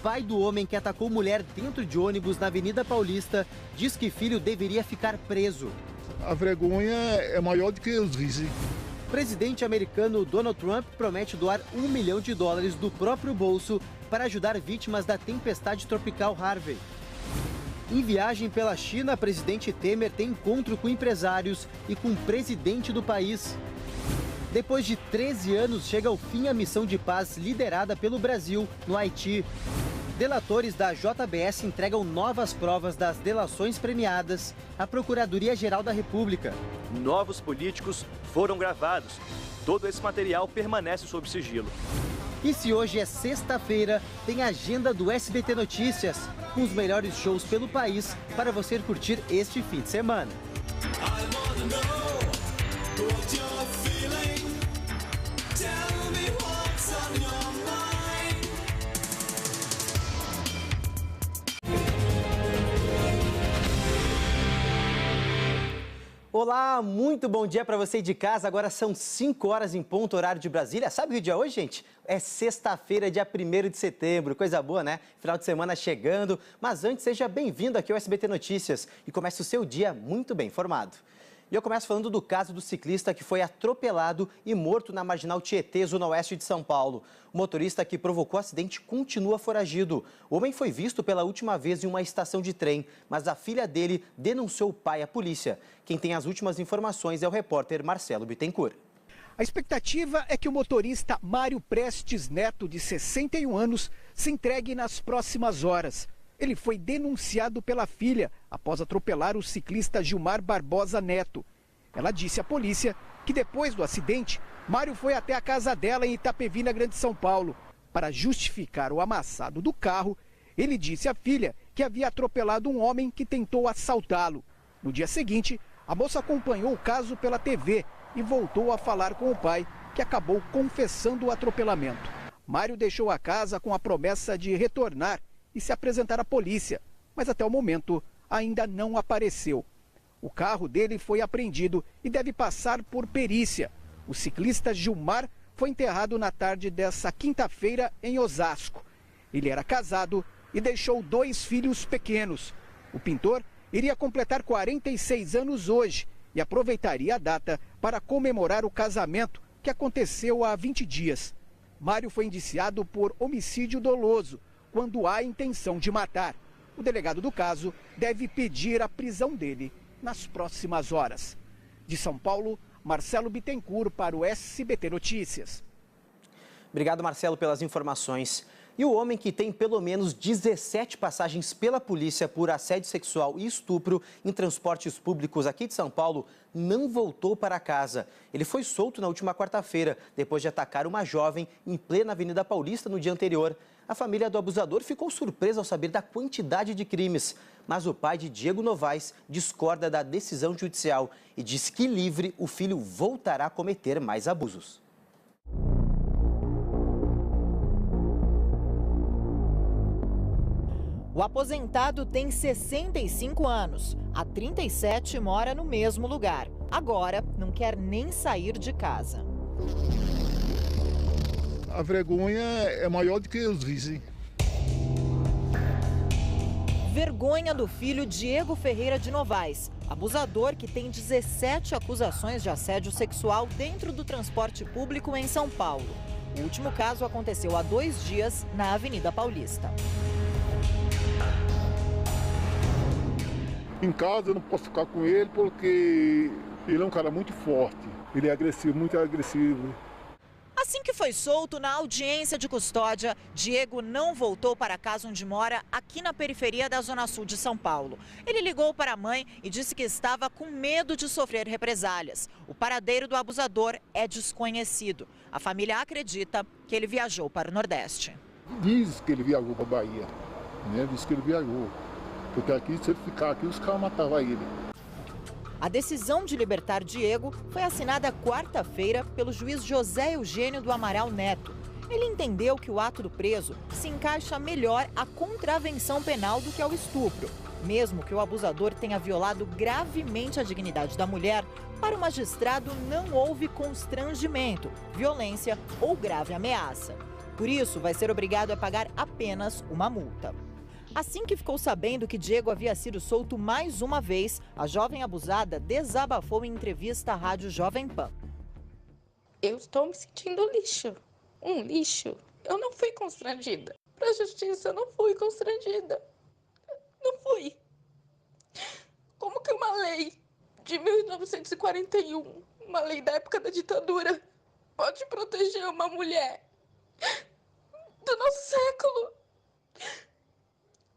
pai do homem que atacou mulher dentro de ônibus na Avenida Paulista diz que filho deveria ficar preso. A vergonha é maior do que os riscos. O presidente americano Donald Trump promete doar $1 milhão do próprio bolso para ajudar vítimas da tempestade tropical Harvey. Em viagem pela China, presidente Temer tem encontro com empresários e com o presidente do país. Depois de 13 anos, chega ao fim a missão de paz liderada pelo Brasil no Haiti. Delatores da JBS entregam novas provas das delações premiadas à Procuradoria-Geral da República. Novos políticos foram gravados. Todo esse material permanece sob sigilo. E se hoje é sexta-feira, tem a agenda do SBT Notícias, com os melhores shows pelo país para você curtir este fim de semana. Olá, muito bom dia para você de casa. Agora são 5 horas em ponto, horário de Brasília. Sabe o dia hoje, gente? É sexta-feira, dia 1º de setembro. Coisa boa, né? Final de semana chegando. Mas antes, seja bem-vindo aqui ao SBT Notícias e comece o seu dia muito bem informado. E eu começo falando do caso do ciclista que foi atropelado e morto na Marginal Tietê, zona oeste de São Paulo. O motorista que provocou o acidente continua foragido. O homem foi visto pela última vez em uma estação de trem, mas a filha dele denunciou o pai à polícia. Quem tem as últimas informações é o repórter Marcelo Bittencourt. A expectativa é que o motorista Mário Prestes Neto, de 61 anos, se entregue nas próximas horas. Ele foi denunciado pela filha após atropelar o ciclista Gilmar Barbosa Neto. Ela disse à polícia que depois do acidente, Mário foi até a casa dela em Itapevi, na Grande São Paulo. Para justificar o amassado do carro, ele disse à filha que havia atropelado um homem que tentou assaltá-lo. No dia seguinte, a moça acompanhou o caso pela TV e voltou a falar com o pai, que acabou confessando o atropelamento. Mário deixou a casa com a promessa de retornar e se apresentar à polícia, mas até o momento ainda não apareceu. O carro dele foi apreendido e deve passar por perícia. O ciclista Gilmar foi enterrado na tarde dessa quinta-feira em Osasco. Ele era casado e deixou 2 filhos pequenos. O pintor iria completar 46 anos hoje e aproveitaria a data para comemorar o casamento que aconteceu há 20 dias. Mário foi indiciado por homicídio doloso, quando há intenção de matar. O delegado do caso deve pedir a prisão dele nas próximas horas. De São Paulo, Marcelo Bittencourt para o SBT Notícias. Obrigado, Marcelo, pelas informações. E o homem que tem pelo menos 17 passagens pela polícia por assédio sexual e estupro em transportes públicos aqui de São Paulo não voltou para casa. Ele foi solto na última quarta-feira, depois de atacar uma jovem em plena Avenida Paulista no dia anterior. A família do abusador ficou surpresa ao saber da quantidade de crimes. Mas o pai de Diego Novaes discorda da decisão judicial e diz que livre, o filho voltará a cometer mais abusos. O aposentado tem 65 anos. Há 37 mora no mesmo lugar. Agora não quer nem sair de casa. A vergonha é maior do que os riscos. Vergonha do filho Diego Ferreira de Novaes, abusador que tem 17 acusações de assédio sexual dentro do transporte público em São Paulo. O último caso aconteceu há 2 dias na Avenida Paulista. Em casa eu não posso ficar com ele porque ele é um cara muito forte. Ele é agressivo, muito agressivo. Assim que foi solto na audiência de custódia, Diego não voltou para a casa onde mora, aqui na periferia da Zona Sul de São Paulo. Ele ligou para a mãe e disse que estava com medo de sofrer represálias. O paradeiro do abusador é desconhecido. A família acredita que ele viajou para o Nordeste. Diz que ele viajou para a Bahia, né? Diz que ele viajou. Porque aqui, se ele ficar aqui, os caras matavam ele. A decisão de libertar Diego foi assinada quarta-feira pelo juiz José Eugênio do Amaral Neto. Ele entendeu que o ato do preso se encaixa melhor à contravenção penal do que ao estupro. Mesmo que o abusador tenha violado gravemente a dignidade da mulher, para o magistrado não houve constrangimento, violência ou grave ameaça. Por isso, vai ser obrigado a pagar apenas uma multa. Assim que ficou sabendo que Diego havia sido solto mais uma vez, a jovem abusada desabafou em entrevista à Rádio Jovem Pan. Eu estou me sentindo lixo. Um lixo. Eu não fui constrangida. Para a justiça, eu não fui constrangida. Não fui. Como que uma lei de 1941, uma lei da época da ditadura, pode proteger uma mulher do nosso século?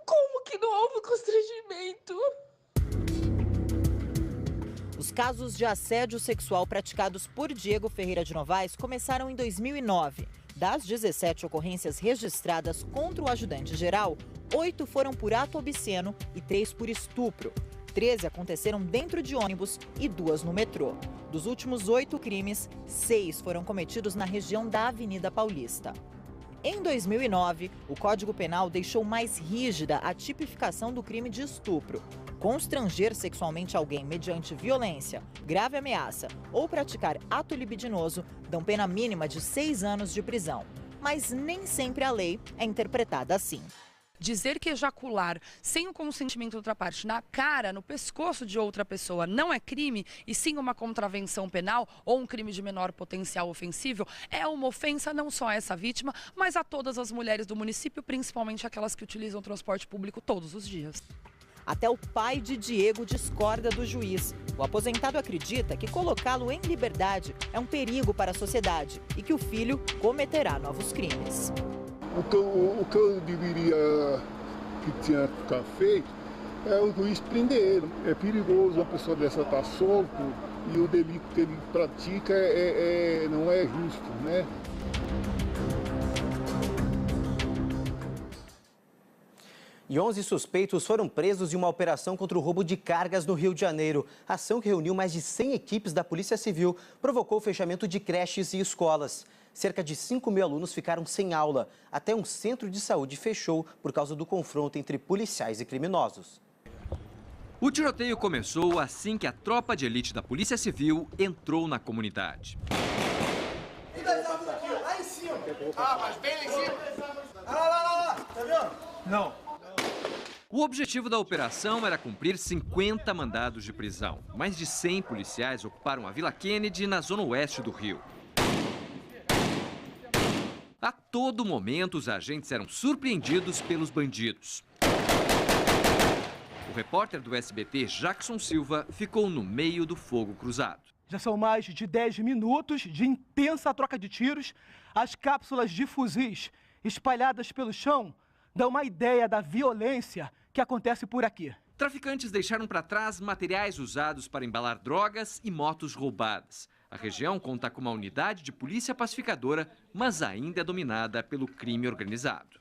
Como que não houve constrangimento? Os casos de assédio sexual praticados por Diego Ferreira de Novaes começaram em 2009. Das 17 ocorrências registradas contra o ajudante-geral, 8 foram por ato obsceno e 3 por estupro. 13 aconteceram dentro de ônibus e 2 no metrô. Dos últimos 8 crimes, 6 foram cometidos na região da Avenida Paulista. Em 2009, o Código Penal deixou mais rígida a tipificação do crime de estupro. Constranger sexualmente alguém mediante violência, grave ameaça ou praticar ato libidinoso dão pena mínima de 6 anos de prisão. Mas nem sempre a lei é interpretada assim. Dizer que ejacular sem o consentimento da outra parte na cara, no pescoço de outra pessoa não é crime, e sim uma contravenção penal ou um crime de menor potencial ofensivo, é uma ofensa não só a essa vítima, mas a todas as mulheres do município, principalmente aquelas que utilizam o transporte público todos os dias. Até o pai de Diego discorda do juiz. O aposentado acredita que colocá-lo em liberdade é um perigo para a sociedade e que o filho cometerá novos crimes. O que eu deveria que tinha que ficar feito é o juiz prender. É perigoso uma pessoa dessa estar solto e o delito que ele pratica não é justo, né? E 11 suspeitos foram presos em uma operação contra o roubo de cargas no Rio de Janeiro. A ação, que reuniu mais de 100 equipes da Polícia Civil, provocou o fechamento de creches e escolas. Cerca de 5 mil alunos ficaram sem aula. Até um centro de saúde fechou por causa do confronto entre policiais e criminosos. O tiroteio começou assim que a tropa de elite da Polícia Civil entrou na comunidade. Lá em cima. Ah, mas bem lá em cima. Lá. Tá vendo? Não. O objetivo da operação era cumprir 50 mandados de prisão. Mais de 100 policiais ocuparam a Vila Kennedy, na zona oeste do Rio. A todo momento, os agentes eram surpreendidos pelos bandidos. O repórter do SBT, Jackson Silva, ficou no meio do fogo cruzado. Já são mais de 10 minutos de intensa troca de tiros. As cápsulas de fuzis espalhadas pelo chão dão uma ideia da violência que acontece por aqui. Traficantes deixaram para trás materiais usados para embalar drogas e motos roubadas. A região conta com uma unidade de polícia pacificadora, mas ainda é dominada pelo crime organizado.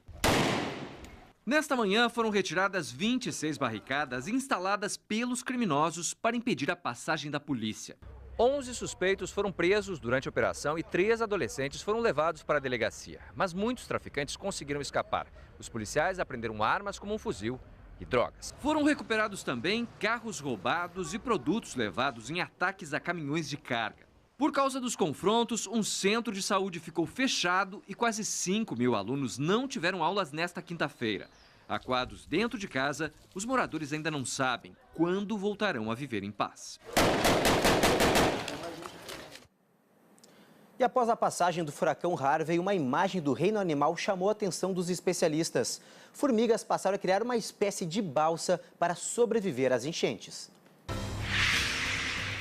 Nesta manhã foram retiradas 26 barricadas instaladas pelos criminosos para impedir a passagem da polícia. 11 suspeitos foram presos durante a operação e 3 adolescentes foram levados para a delegacia. Mas muitos traficantes conseguiram escapar. Os policiais apreenderam armas como um fuzil e drogas. Foram recuperados também carros roubados e produtos levados em ataques a caminhões de carga. Por causa dos confrontos, um centro de saúde ficou fechado e quase 5 mil alunos não tiveram aulas nesta quinta-feira. Acuados dentro de casa, os moradores ainda não sabem quando voltarão a viver em paz. E após a passagem do furacão Harvey, uma imagem do reino animal chamou a atenção dos especialistas. Formigas passaram a criar uma espécie de balsa para sobreviver às enchentes.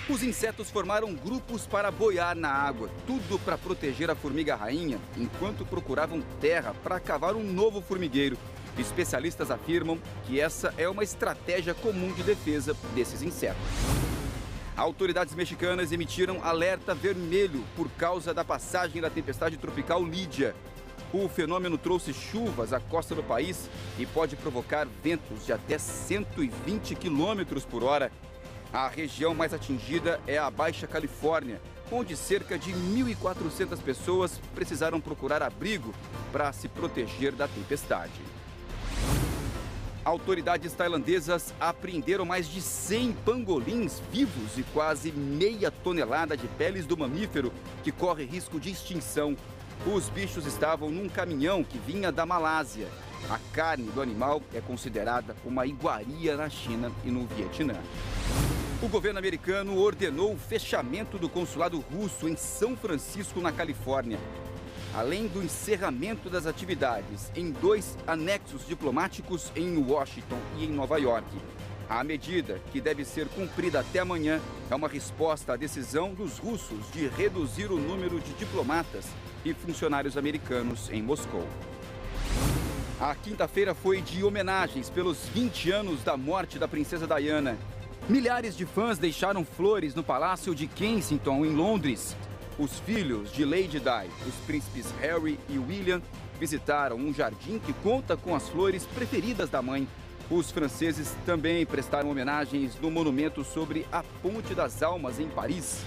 Os insetos formaram grupos para boiar na água, tudo para proteger a formiga rainha, enquanto procuravam terra para cavar um novo formigueiro. Especialistas afirmam que essa é uma estratégia comum de defesa desses insetos. Autoridades mexicanas emitiram alerta vermelho por causa da passagem da tempestade tropical Lídia. O fenômeno trouxe chuvas à costa do país e pode provocar ventos de até 120 km por hora. A região mais atingida é a Baixa Califórnia, onde cerca de 1.400 pessoas precisaram procurar abrigo para se proteger da tempestade. Autoridades tailandesas apreenderam mais de 100 pangolins vivos e quase meia tonelada de peles do mamífero que corre risco de extinção. Os bichos estavam num caminhão que vinha da Malásia. A carne do animal é considerada uma iguaria na China e no Vietnã. O governo americano ordenou o fechamento do consulado russo em São Francisco, na Califórnia, além do encerramento das atividades em 2 anexos diplomáticos em Washington e em Nova York. A medida, que deve ser cumprida até amanhã, é uma resposta à decisão dos russos de reduzir o número de diplomatas e funcionários americanos em Moscou. A quinta-feira foi de homenagens pelos 20 anos da morte da princesa Diana. Milhares de fãs deixaram flores no Palácio de Kensington, em Londres. Os filhos de Lady Di, os príncipes Harry e William, visitaram um jardim que conta com as flores preferidas da mãe. Os franceses também prestaram homenagens no monumento sobre a Ponte das Almas, em Paris.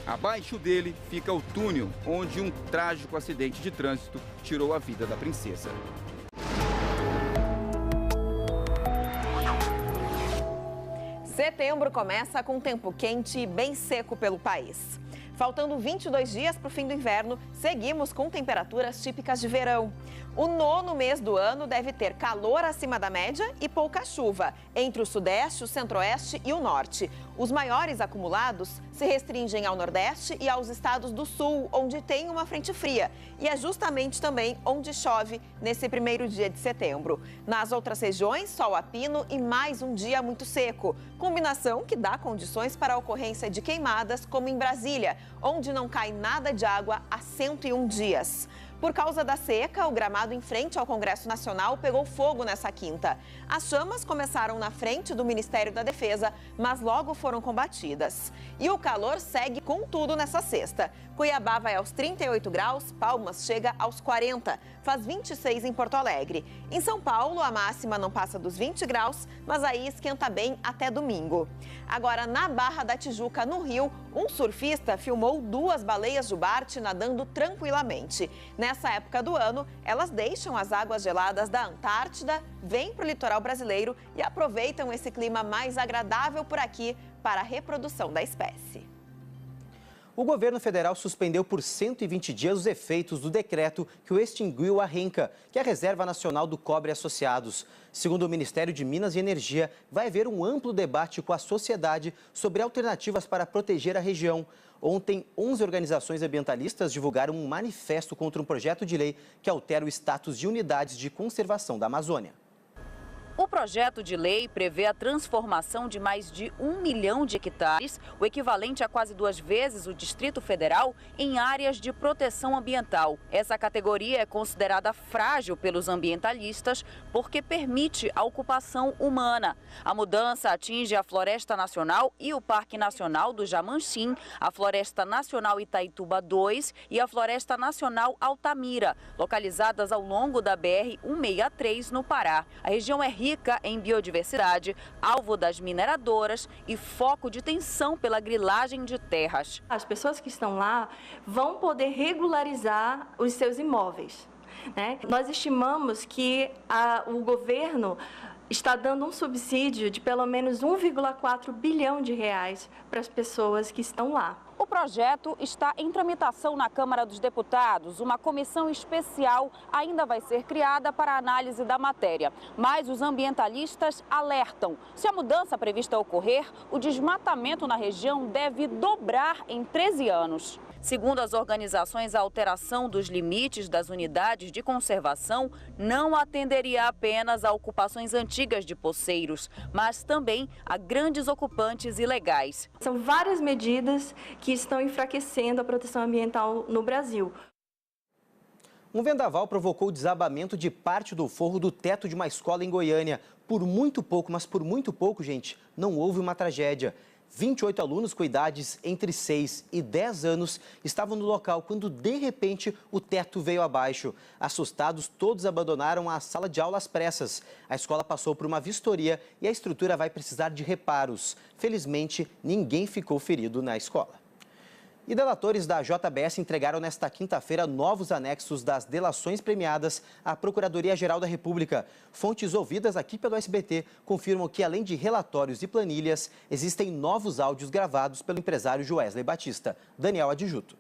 Abaixo dele fica o túnel onde um trágico acidente de trânsito tirou a vida da princesa. Setembro começa com tempo quente e bem seco pelo país. Faltando 22 dias para o fim do inverno, seguimos com temperaturas típicas de verão. O 9º mês do ano deve ter calor acima da média e pouca chuva, entre o sudeste, o centro-oeste e o norte. Os maiores acumulados se restringem ao nordeste e aos estados do sul, onde tem uma frente fria. E é justamente também onde chove nesse primeiro dia de setembro. Nas outras regiões, sol a pino e mais um dia muito seco. Combinação que dá condições para a ocorrência de queimadas, como em Brasília, onde não cai nada de água há 101 dias. Por causa da seca, o gramado em frente ao Congresso Nacional pegou fogo nessa quinta. As chamas começaram na frente do Ministério da Defesa, mas logo foram combatidas. E o calor segue com tudo nessa sexta. Cuiabá vai aos 38 graus, Palmas chega aos 40, faz 26 em Porto Alegre. Em São Paulo, a máxima não passa dos 20 graus, mas aí esquenta bem até domingo. Agora, na Barra da Tijuca, no Rio, um surfista filmou 2 baleias jubarte nadando tranquilamente. Nessa época do ano, elas deixam as águas geladas da Antártida, vêm para o litoral brasileiro e aproveitam esse clima mais agradável por aqui para a reprodução da espécie. O governo federal suspendeu por 120 dias os efeitos do decreto que o extinguiu a RENCA, que é a Reserva Nacional do Cobre Associados. Segundo o Ministério de Minas e Energia, vai haver um amplo debate com a sociedade sobre alternativas para proteger a região. Ontem, 11 organizações ambientalistas divulgaram um manifesto contra um projeto de lei que altera o status de unidades de conservação da Amazônia. O projeto de lei prevê a transformação de mais de 1 milhão de hectares, o equivalente a quase 2 vezes o Distrito Federal, em áreas de proteção ambiental. Essa categoria é considerada frágil pelos ambientalistas porque permite a ocupação humana. A mudança atinge a Floresta Nacional e o Parque Nacional do Jamanchim, a Floresta Nacional Itaituba II e a Floresta Nacional Altamira, localizadas ao longo da BR-163 no Pará. A região é rica em biodiversidade, alvo das mineradoras e foco de tensão pela grilagem de terras. As pessoas que estão lá vão poder regularizar os seus imóveis, né? Nós estimamos que o governo está dando um subsídio de pelo menos 1,4 bilhão de reais para as pessoas que estão lá. O projeto está em tramitação na Câmara dos Deputados. Uma comissão especial ainda vai ser criada para a análise da matéria. Mas os ambientalistas alertam. Se a mudança prevista ocorrer, o desmatamento na região deve dobrar em 13 anos. Segundo as organizações, a alteração dos limites das unidades de conservação não atenderia apenas a ocupações antigas de poceiros, mas também a grandes ocupantes ilegais. São várias medidas que estão enfraquecendo a proteção ambiental no Brasil. Um vendaval provocou o desabamento de parte do forro do teto de uma escola em Goiânia. Por muito pouco, mas por muito pouco, gente, não houve uma tragédia. 28 alunos com idades entre 6 e 10 anos estavam no local quando, de repente, o teto veio abaixo. Assustados, todos abandonaram a sala de aula às pressas. A escola passou por uma vistoria e a estrutura vai precisar de reparos. Felizmente, ninguém ficou ferido na escola. E delatores da JBS entregaram nesta quinta-feira novos anexos das delações premiadas à Procuradoria-Geral da República. Fontes ouvidas aqui pelo SBT confirmam que, além de relatórios e planilhas, existem novos áudios gravados pelo empresário Joesley Batista. Daniel Adjuto.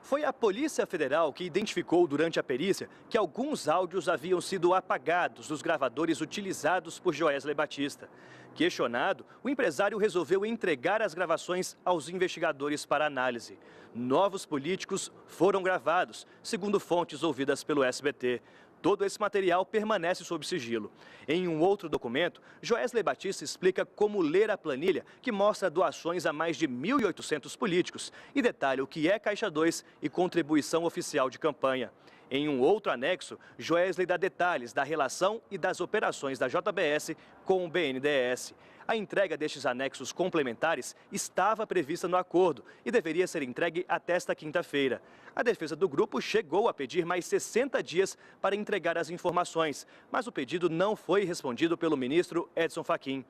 Foi a Polícia Federal que identificou durante a perícia que alguns áudios haviam sido apagados dos gravadores utilizados por Joesley Batista. Questionado, o empresário resolveu entregar as gravações aos investigadores para análise. Novos políticos foram gravados, segundo fontes ouvidas pelo SBT. Todo esse material permanece sob sigilo. Em um outro documento, Joesley Batista explica como ler a planilha que mostra doações a mais de 1.800 políticos e detalha o que é Caixa 2 e contribuição oficial de campanha. Em um outro anexo, Joesley dá detalhes da relação e das operações da JBS com o BNDES. A entrega destes anexos complementares estava prevista no acordo e deveria ser entregue até esta quinta-feira. A defesa do grupo chegou a pedir mais 60 dias para entregar as informações, mas o pedido não foi respondido pelo ministro Edson Fachin.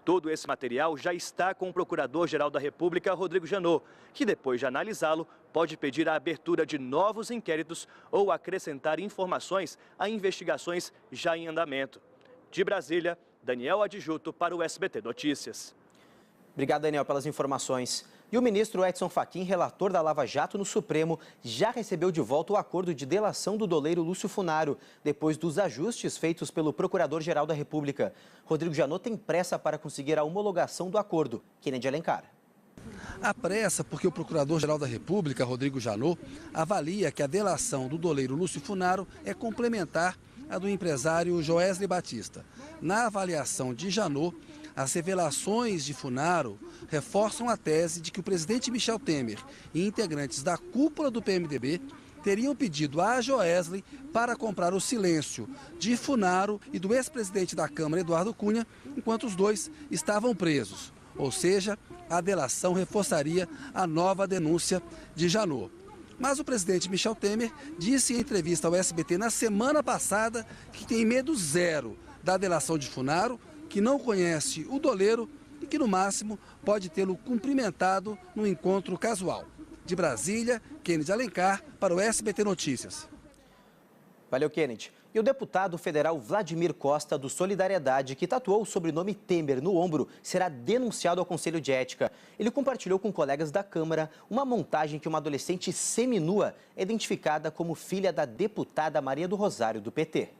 Todo esse material já está com o Procurador-Geral da República, Rodrigo Janot, que depois de analisá-lo, pode pedir a abertura de novos inquéritos ou acrescentar informações a investigações já em andamento. De Brasília, Daniel Adjuto para o SBT Notícias. Obrigado, Daniel, pelas informações. E o ministro Edson Fachin, relator da Lava Jato no Supremo, já recebeu de volta o acordo de delação do doleiro Lúcio Funaro, depois dos ajustes feitos pelo Procurador-Geral da República. Rodrigo Janot tem pressa para conseguir a homologação do acordo. Kennedy Alencar. Há pressa porque o Procurador-Geral da República, Rodrigo Janot, avalia que a delação do doleiro Lúcio Funaro é complementar à do empresário Joesley Batista. Na avaliação de Janot, as revelações de Funaro reforçam a tese de que o presidente Michel Temer e integrantes da cúpula do PMDB teriam pedido a Joesley para comprar o silêncio de Funaro e do ex-presidente da Câmara, Eduardo Cunha, enquanto os dois estavam presos. Ou seja, a delação reforçaria a nova denúncia de Janot. Mas o presidente Michel Temer disse em entrevista ao SBT na semana passada que tem medo zero da delação de Funaro, que não conhece o doleiro e que, no máximo, pode tê-lo cumprimentado num encontro casual. De Brasília, Kennedy Alencar para o SBT Notícias. Valeu, Kennedy. E o deputado federal Vladimir Costa, do Solidariedade, que tatuou o sobrenome Temer no ombro, será denunciado ao Conselho de Ética. Ele compartilhou com colegas da Câmara uma montagem que uma adolescente seminua é identificada como filha da deputada Maria do Rosário, do PT.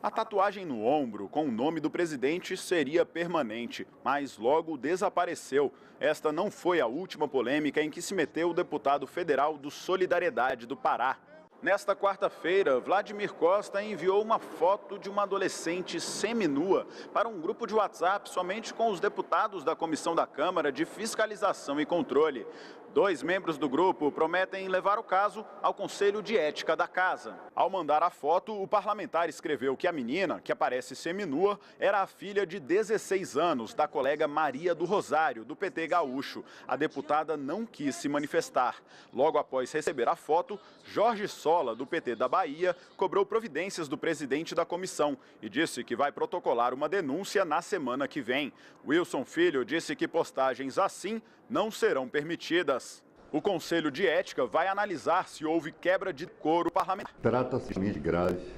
A tatuagem no ombro com o nome do presidente seria permanente, mas logo desapareceu. Esta não foi a última polêmica em que se meteu o deputado federal do Solidariedade do Pará. Nesta quarta-feira, Vladimir Costa enviou uma foto de uma adolescente seminua para um grupo de WhatsApp somente com os deputados da Comissão da Câmara de Fiscalização e Controle. 2 membros do grupo prometem levar o caso ao Conselho de Ética da Casa. Ao mandar a foto, o parlamentar escreveu que a menina, que aparece seminua, era a filha de 16 anos da colega Maria do Rosário, do PT gaúcho. A deputada não quis se manifestar. Logo após receber a foto, Jorge Sola, do PT da Bahia, cobrou providências do presidente da comissão e disse que vai protocolar uma denúncia na semana que vem. Wilson Filho disse que postagens assim não serão permitidas. O Conselho de Ética vai analisar se houve quebra de decoro parlamentar. Trata-se de grave.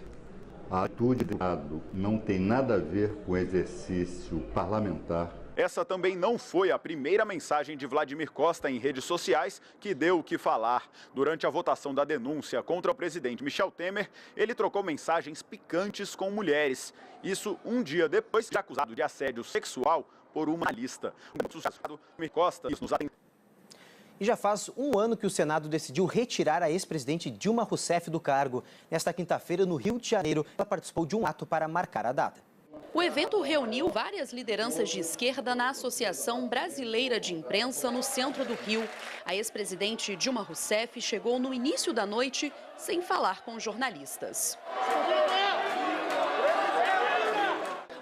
A atitude do deputado não tem nada a ver com o exercício parlamentar. Essa também não foi a primeira mensagem de Vladimir Costa em redes sociais que deu o que falar. Durante a votação da denúncia contra o presidente Michel Temer, ele trocou mensagens picantes com mulheres. Isso um dia depois de acusado de assédio sexual por uma lista. Vladimir Costa nos atendeu. E já faz um ano que o Senado decidiu retirar a ex-presidente Dilma Rousseff do cargo. Nesta quinta-feira, no Rio de Janeiro, ela participou de um ato para marcar a data. O evento reuniu várias lideranças de esquerda na Associação Brasileira de Imprensa, no centro do Rio. A ex-presidente Dilma Rousseff chegou no início da noite sem falar com jornalistas.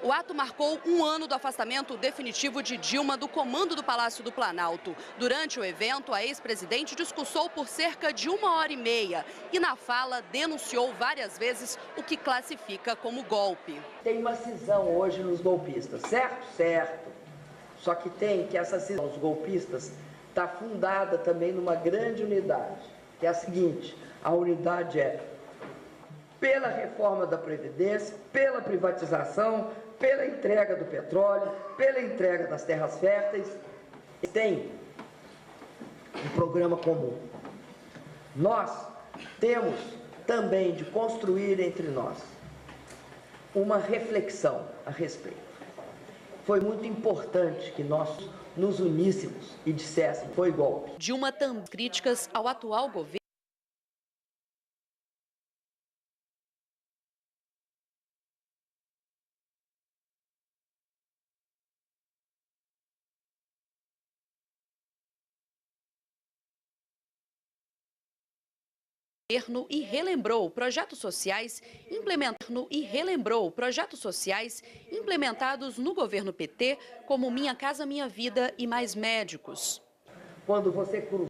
O ato marcou um ano do afastamento definitivo de Dilma do comando do Palácio do Planalto. Durante o evento, a ex-presidente discursou por cerca de 1h30 e, na fala, denunciou várias vezes o que classifica como golpe. Tem uma cisão hoje nos golpistas, certo? Certo. Só que tem que essa cisão dos golpistas está fundada também numa grande unidade, que é a seguinte: a unidade é pela reforma da Previdência, pela privatização, pela entrega do petróleo, pela entrega das terras férteis. Tem um programa comum. Nós temos também de construir entre nós uma reflexão a respeito. Foi muito importante que nós nos uníssemos e disséssemos: foi golpe. Dilma também críticas ao atual governo. E relembrou projetos sociais implementados no governo PT, como Minha Casa Minha Vida e Mais Médicos. Quando você cruza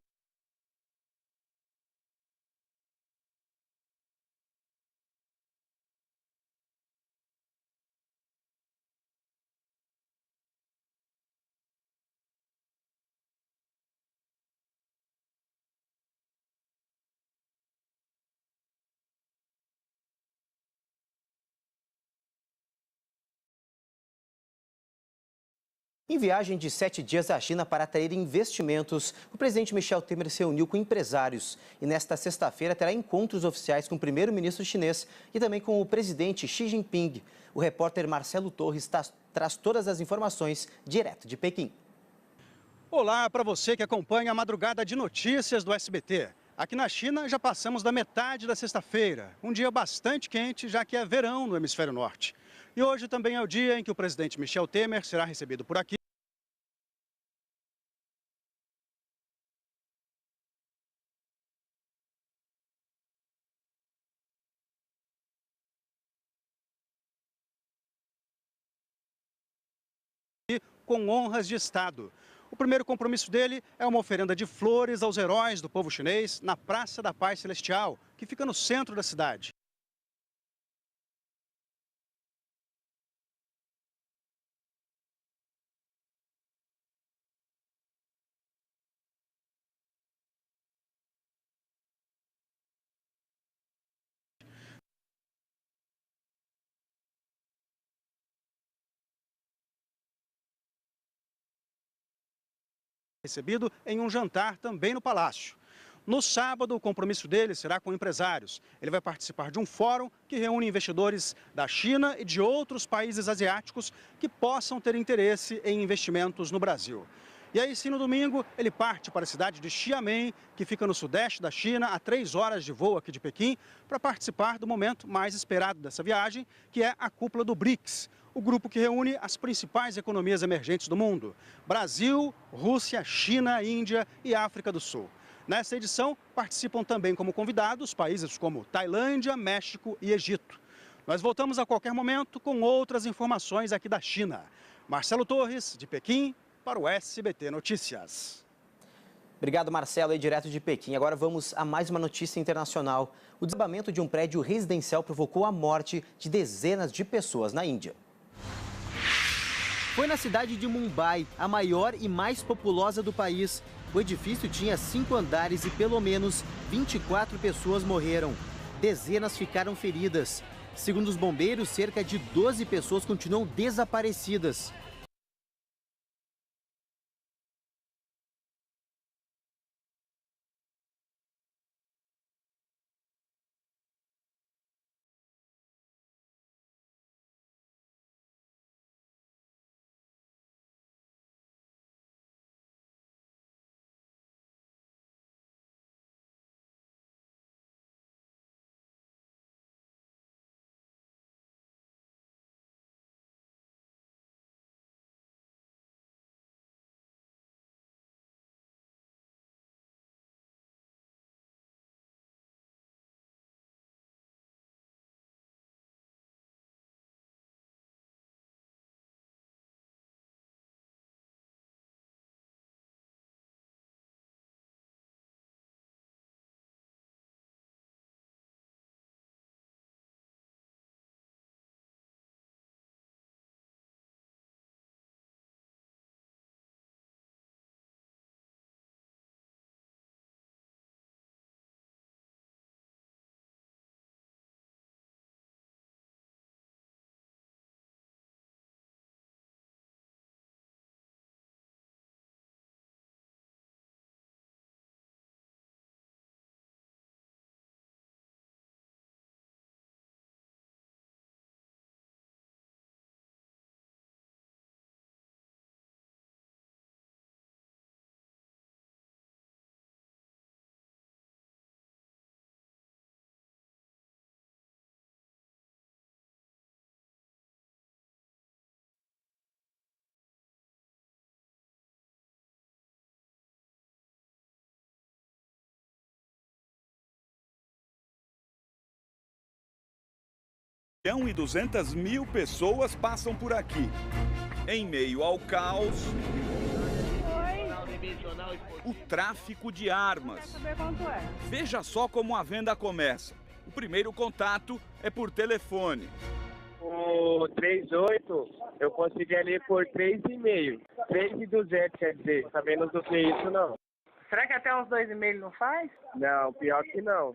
Em viagem de 7 dias à China para atrair investimentos, o presidente Michel Temer se reuniu com empresários e nesta sexta-feira terá encontros oficiais com o primeiro-ministro chinês e também com o presidente Xi Jinping. O repórter Marcelo Torres traz todas as informações direto de Pequim. Olá para você que acompanha a madrugada de notícias do SBT. Aqui na China já passamos da metade da sexta-feira, um dia bastante quente, já que é verão no hemisfério norte. E hoje também é o dia em que o presidente Michel Temer será recebido por aqui. Com honras de Estado. O primeiro compromisso dele é uma oferenda de flores aos heróis do povo chinês na Praça da Paz Celestial, que fica no centro da cidade. Recebido em um jantar também no Palácio. No sábado, o compromisso dele será com empresários. Ele vai participar de um fórum que reúne investidores da China e de outros países asiáticos que possam ter interesse em investimentos no Brasil. E aí sim, no domingo, ele parte para a cidade de Xiamen, que fica no sudeste da China, a 3 horas de voo aqui de Pequim, para participar do momento mais esperado dessa viagem, que é a cúpula do BRICS. O grupo que reúne as principais economias emergentes do mundo: Brasil, Rússia, China, Índia e África do Sul. Nessa edição, participam também como convidados países como Tailândia, México e Egito. Nós voltamos a qualquer momento com outras informações aqui da China. Marcelo Torres, de Pequim, para o SBT Notícias. Obrigado, Marcelo, aí direto de Pequim. Agora vamos a mais uma notícia internacional. O desabamento de um prédio residencial provocou a morte de dezenas de pessoas na Índia. Foi na cidade de Mumbai, a maior e mais populosa do país. O edifício tinha 5 andares e pelo menos 24 pessoas morreram. Dezenas ficaram feridas. Segundo os bombeiros, cerca de 12 pessoas continuam desaparecidas. 1.200.000 pessoas passam por aqui. Em meio ao caos, o tráfico de armas. Veja só como a venda começa. O primeiro contato é por telefone. O 38 eu consegui ali por 3,5. 3,200 quer dizer, tá menos do que isso não. Será que até uns 2,5 não faz? Não, pior que não.